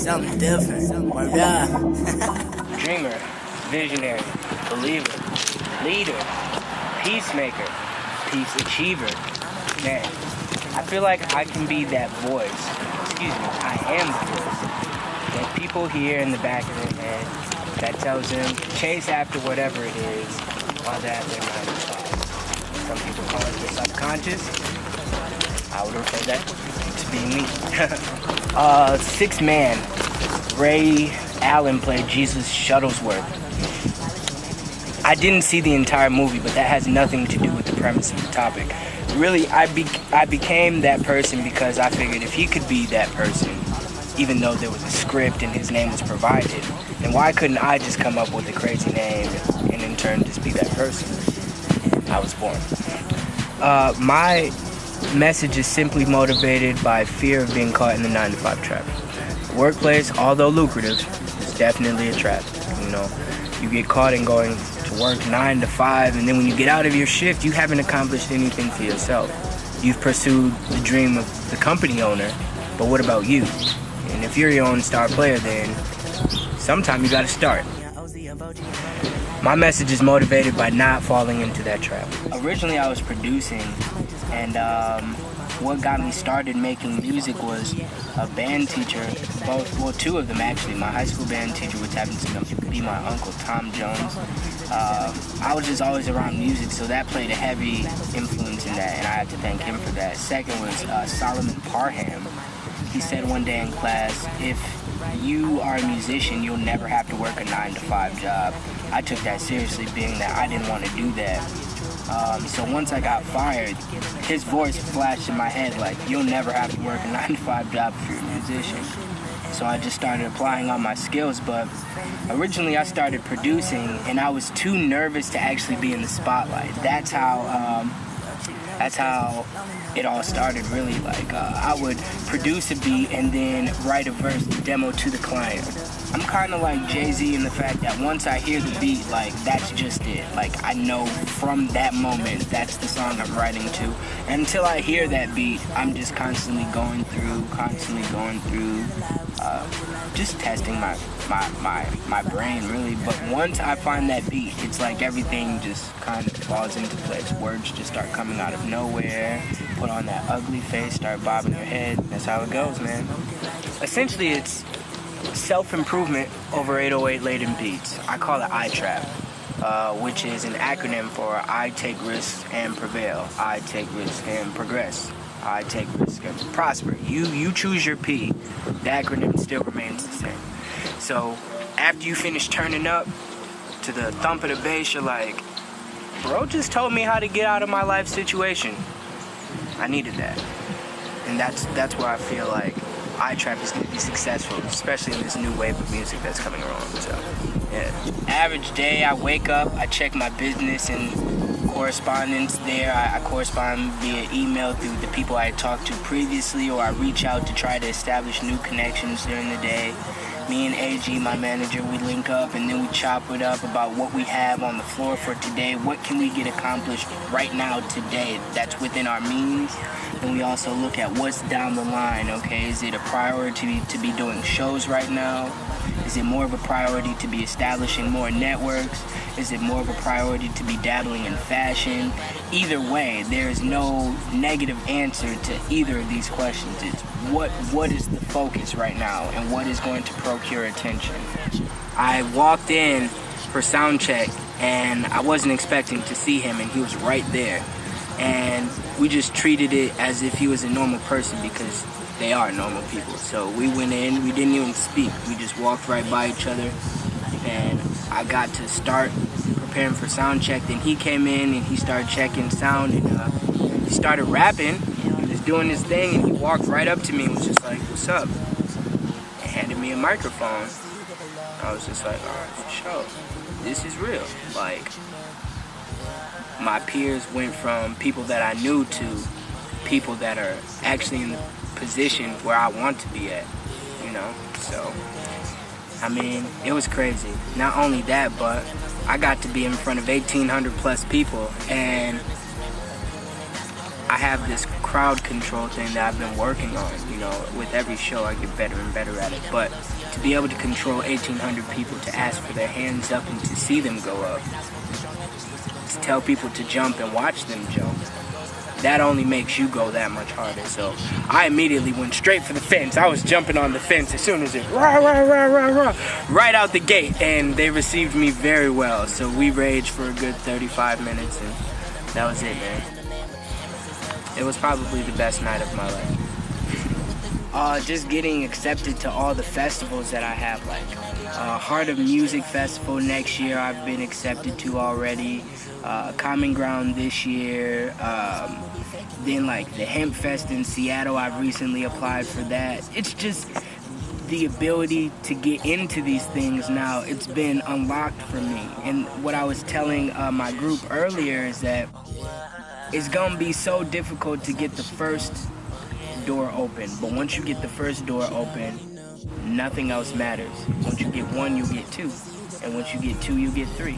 something different. Word up. Dreamer, visionary, believer, leader, peacemaker, peace achiever. Man, I feel like I can be that voice. Excuse me, I am the voice that people hear in the back of their head that tells them chase after whatever it is while they're at their 9 to 5. Some people call it the subconscious. I would refer that to be me. 6th Man, Ray Allen played Jesus Shuttlesworth. I didn't see the entire movie, but that has nothing to do with the premise of the topic. Really, I became that person because I figured if he could be that person, even though there was a script and his name was provided, then why couldn't I just come up with a crazy name and in turn just be that person? I was born. My message is simply motivated by fear of being caught in the 9 to 5 trap. Workplace, although lucrative, is definitely a trap. You know, you get caught in going to work 9 to 5, and then when you get out of your shift, you haven't accomplished anything for yourself. You've pursued the dream of the company owner, but what about you? And if you're your own star player, then sometime you gotta start. My message is motivated by not falling into that trap. Originally I was producing, and what got me started making music was a band teacher, two of them actually. My high school band teacher, which happens to be my uncle, Tom Jones. I was just always around music, so that played a heavy influence in that, and I have to thank him for that. Second was Solomon Parham. He said one day in class, if you are a musician, you'll never have to work a 9 to 5 job. I took that seriously, being that I didn't want to do that. So once I got fired, his voice flashed in my head like, you'll never have to work a 9 to 5 job if you're a musician. So I just started applying all my skills, but originally I started producing and I was too nervous to actually be in the spotlight. That's how it all started, really. Like, I would produce a beat and then write a verse demo to the client. I'm kind of like Jay-Z in the fact that once I hear the beat, like, that's just it. Like, I know from that moment, that's the song I'm writing to. And until I hear that beat, I'm just constantly going through, just testing my brain, really. But once I find that beat, it's like everything just kind of falls into place. Words just start coming out of nowhere. Put on that ugly face, start bobbing your head. That's how it goes, man. Essentially, it's self-improvement over 808 laden beats. I call it I-Trap, which is an acronym for I take risks and prevail. I take risks and progress. I take risks and prosper. You choose your P. The acronym still remains the same. So after you finish turning up to the thump of the bass, you're like, bro just told me how to get out of my life situation. I needed that. And that's where I feel like I-Trap is going to be successful, especially in this new wave of music that's coming along. So, yeah. Average day, I wake up, I check my business and correspondence there. I correspond via email through the people I talked to previously, or I reach out to try to establish new connections during the day. Me and AG, my manager, we link up and then we chop it up about what we have on the floor for today. What can we get accomplished right now today that's within our means? And we also look at what's down the line, okay? Is it a priority to be doing shows right now? Is it more of a priority to be establishing more networks? Is it more of a priority to be dabbling in fashion? Either way, there is no negative answer to either of these questions. It's what is the focus right now and what is going to procure attention? I walked in for sound check and I wasn't expecting to see him, and he was right there. And we just treated it as if he was a normal person, because they are normal people. So we went in, we didn't even speak. We just walked right by each other, and I got to start preparing for sound check. Then he came in and he started checking sound, and he started rapping. He was doing his thing, and he walked right up to me and was just like, "What's up?" And handed me a microphone. I was just like, "All right, for sure. This is real." Like, my peers went from people that I knew to people that are actually in the position where I want to be at, you know? So, I mean, it was crazy. Not only that, but I got to be in front of 1,800 plus people, and I have this crowd control thing that I've been working on. With every show I get better and better at it. But to be able to control 1,800 people, to ask for their hands up and to see them go up, to tell people to jump and watch them jump, that only makes you go that much harder. So I immediately went straight for the fence. I was jumping on the fence as soon as it rah, rah, rah, rah, rah, right out the gate, and they received me very well. So we raged for a good 35 minutes, and that was it, man. It was probably the best night of my life. Just getting accepted to all the festivals that I have, like Heart of Music Festival next year I've been accepted to already. Common Ground this year. Then like the Hemp Fest in Seattle, I've recently applied for that. It's just the ability to get into these things now. It's been unlocked for me. And what I was telling my group earlier is that it's gonna be so difficult to get the first door open. But once you get the first door open, nothing else matters. Once you get one, you get two. And once you get two, you get three.